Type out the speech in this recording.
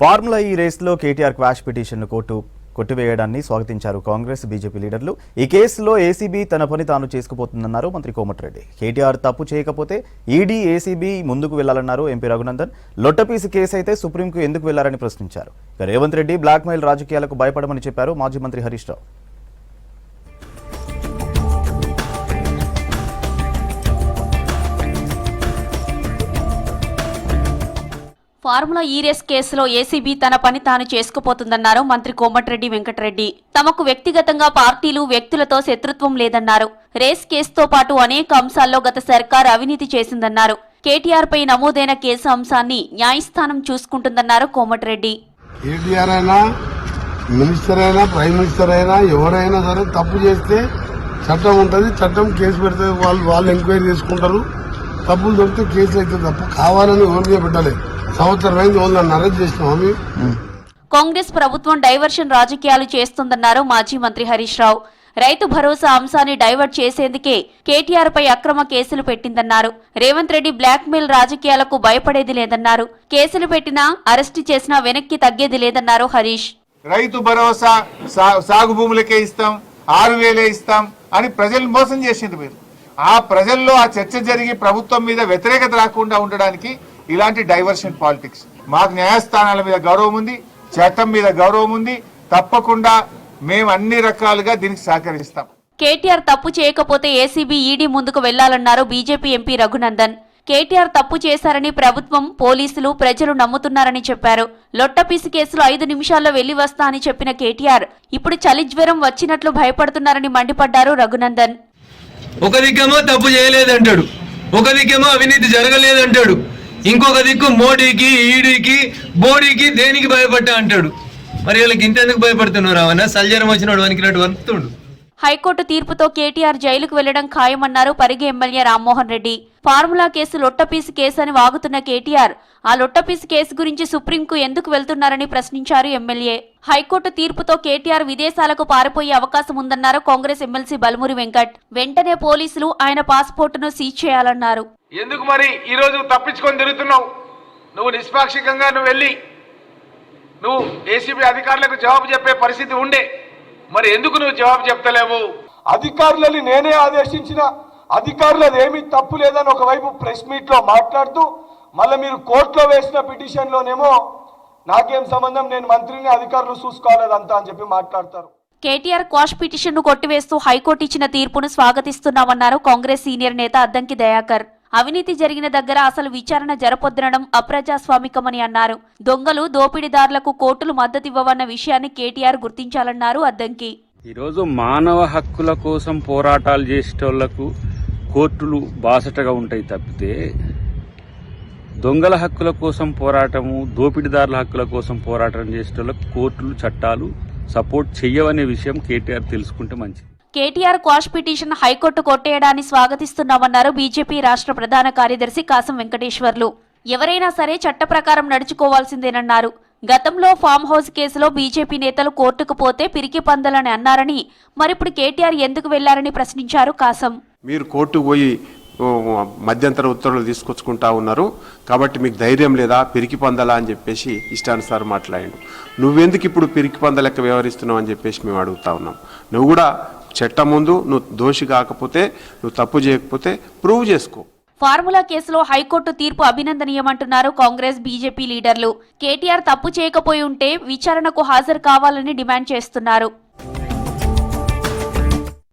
Formula ఈ రేస్లో KTR quash పిటిషన్ను కోర్టు కొట్టివేయడాన్ని స్వాగతించారు కాంగ్రెస్ బీజేపీ లీడర్లు. ఈ కేసులో ఏసీబీ తన పని తాను చేసుకుపోతుందన్నారు మంత్రి కోమటిరెడ్డి. కేటీఆర్ తప్పు చేయకపోతే ఈడీ ఏసీబీ ముందుకు వెళ్లాలన్నారు ఎంపీ రఘునందన్. లొట్టపీసి కేసు అయితే సుప్రీంకు ఎందుకు వెళ్లారని ప్రశ్నించారు. రేవంత్ రెడ్డి బ్లాక్మెయిల్ రాజకీయాలకు భయపడమని చెప్పారు మాజీ మంత్రి హరీష్ రావు. ఫార్ములా ఈ రేస్ కేసులో ఏసీబీ తన పని తాను చేసుకుపోతుందన్నారు మంత్రి కోమటిరెడ్డి వెంకటరెడ్డి. తమకు వ్యక్తిగతంగా పార్టీలు వ్యక్తులతో శత్రుత్వం లేదన్నారు. రేస్ కేసుతో పాటు అనేక అంశాల్లో గత సర్కార్ అవినీతి చేసిందన్నారు. కేటీఆర్ పై నమోదైన కేసు అంశాన్ని న్యాయస్థానం చూసుకుంటుందన్నారు కోమటిరెడ్డి. కేటీఆర్ అయినా మినిస్టర్ అయినా ప్రైమ్ మినిస్టర్ అయినా ఎవరైనా సరే తప్పు చేస్తే చట్టం ఉంటుంది, చట్టం కేసు పెడితే వాళ్ళు ఎంక్వైరీ చేసుకుంటారు. తప్పులు దొరికితే కేసు అయితే తప్పు కావాలని ఎవరిగా పెట్టాలి. సంవత్సరం అయింది వాళ్ళని అరెస్ట్ చేసినాం. కాంగ్రెస్ ప్రభుత్వం డైవర్షన్ రాజకీయాలు చేస్తుందన్నారు మాజీ మంత్రి హరీష్ రావు. రైతు భరోసా అంశాన్ని డైవర్ట్ చేసేందుకే కేటీఆర్ పై అక్రమ కేసులు పెట్టిందన్నారు. రేవంత్ రెడ్డి బ్లాక్మెయిల్ రాజకీయాలకు భయపడేది లేదన్నారు. కేసులు పెట్టినా అరెస్టు చేసినా వెనక్కి తగ్గేది లేదన్నారు హరీష్. రైతు భరోసా సాగు భూములకే ఇస్తాం, 6,000 ఇస్తాం అని ప్రజలు మోసం చేసింది మీరు. ఆ ప్రజల్లో ఆ చర్చ జరిగి ప్రభుత్వం మీద వ్యతిరేకత రాకుండా ఉండడానికి ఇలాంటి డైవర్షన్ పాలిటిక్స్. మాకు న్యాయస్థానాల మీద గౌరవం ఉంది, చట్టం మీద గౌరవం ఉంది. తప్పకుండా మేము అన్ని రకాలుగా దీనికి సహకరిస్తాం. కేటీఆర్ తప్పు చేయకపోతే ఏసీబీ ఈడీ ముందుకు వెళ్లాలన్నారు బీజేపీ ఎంపీ రఘునందన్. కేటీఆర్ తప్పు చేశారని ప్రభుత్వం, పోలీసులు, ప్రజలు నమ్ముతున్నారని చెప్పారు. లొట్టపీసి కేసులో 5 నిమిషాల్లో వెళ్లి వస్తా అని చెప్పిన కేటీఆర్ ఇప్పుడు చలి జ్వరం వచ్చినట్లు భయపడుతున్నారని మండిపడ్డారు రఘునందన్. ఒక దిక్కేమో తప్పు చేయలేదంటాడు, ఒక దిక్కేమో అవినీతి జరగలేదంటాడు, ఇంకొక దిక్కు మోడీకి, ఈడీకి, బోడీకి దేనికి భయపడ్డా అంటాడు. మరి వీళ్ళకి ఇంతెందుకు భయపడుతున్నారు? అవన్న సల్జరం వచ్చినాడు వణికినట్టు వణుకుతుండు. హైకోర్టు తీర్పుతో కేటీఆర్ జైలుకు వెళ్లడం ఖాయమన్నారు Parigi MLA Rammohan Reddy. Formula case లొట్టపీసి కేసు అని వాగుతున్న కేటీఆర్ ఆ లొట్టపీసి కేసు గురించి సుప్రీంకు ఎందుకు వెళ్తున్నారని ప్రశ్నించారు ఎమ్మెల్యే. హైకోర్టు తీర్పుతో కేటీఆర్ విదేశాలకు పారిపోయే అవకాశం ఉందన్నారు కాంగ్రెస్ ఎమ్మెల్సీ బలమూరి వెంకట్. వెంటనే పోలీసులు ఆయన పాస్పోర్టును సీజ్ చేయాలన్నారు. ఎందుకు మరి ఈ రోజు తప్పించుకొని తిరుగుతున్నావు? నువ్వు నిష్పాక్షికంగా వెళ్ళి నువ్వు ఏసీబీ అధికారులకు జవాబు చెప్పే పరిస్థితి ఉండే, మరి ఎందుకు నువ్వు జవాబు చెప్తలేవు? అధికారులని నేనే ఆదేశించిన, అధికారులది ఏమీ తప్పు లేదని ఒకవైపు ప్రెస్ మీట్ లో మాట్లాడుతూ, మళ్ళీ మీరు కోర్టులో వేసిన పిటిషన్ లోనేమో నాకేం సంబంధం, నేను మంత్రిని, అధికారులు చూసుకోలేదంతా అని చెప్పి మాట్లాడతారు. కేటీఆర్ క్వాష్ పిటిషన్ ను కొట్టివేస్తూ హైకోర్టు ఇచ్చిన తీర్పును స్వాగతిస్తున్నామన్నారు కాంగ్రెస్ సీనియర్ నేత అద్దంకి దయాకర్. అవినీతి జరిగిన దగ్గర అసలు విచారణ జరపొద్దనడం అప్రజాస్వామికమని అన్నారు. దొంగలు, దోపిడీదారులకు కోర్టులు మద్దతివ్వవన్న విషయాన్ని కేటీఆర్ గుర్తించాలన్నారు అద్దంకి. ఈరోజు మానవ హక్కుల కోసం పోరాటాలు చేసేటోళ్లకు కోర్టులు బాసటగా ఉంటాయి తప్పితే, దొంగల హక్కుల కోసం పోరాటము, దోపిడీదారుల హక్కుల కోసం పోరాటం చేసేటోళ్లకు కోర్టులు, చట్టాలు సపోర్ట్ చెయ్యవనే విషయం కేటీఆర్ తెలుసుకుంటే మంచిది. కేటీఆర్ క్వాష్ పిటిషన్ హైకోర్టు కొట్టేయడాన్ని స్వాగతిస్తున్నామన్నారు బీజేపీ రాష్ట్ర ప్రధాన కార్యదర్శి కాసం వెంకటేశ్వర్లు. ఎవరైనా సరే చట్ట ప్రకారం నడుచుకోవాల్సిందేనన్నారు. గతంలో ఫామ్ హౌస్ కేసులో బీజేపీ నేతలు కోర్టుకు పోతే పిరికి పందలని అన్నారని, మరిప్పుడు కేటీఆర్ ఎందుకు వెళ్లారని ప్రశ్నించారు కాసం. మీరు కోర్టుకు పోయి మధ్యంతర ఉత్తర్వులు తీసుకొచ్చుకుంటా ఉన్నారు కాబట్టి మీకు ధైర్యం లేదా, పిరికి పందలా అని చెప్పేసి ఇష్టానుసారం మాట్లాడాడు. నువ్వెందుకు ఇప్పుడు పిరికి పంద లెక్క వ్యవహరిస్తున్నావు అని చెప్పేసి మేము అడుగుతా ఉన్నాం. నువ్వు కూడా చట్టం ముందు నువ్వు దోషి కాకపోతే, నువ్వు తప్పు చేయకపోతే ప్రూవ్ చేసుకో. ఫార్ములా కేసులో హైకోర్టు తీర్పు అభినందనీయమంటున్నారు కాంగ్రెస్, బీజేపీ లీడర్లు. కేటీఆర్ తప్పు చేయకపోయి ఉంటే విచారణకు హాజరు కావాలని డిమాండ్ చేస్తున్నారు.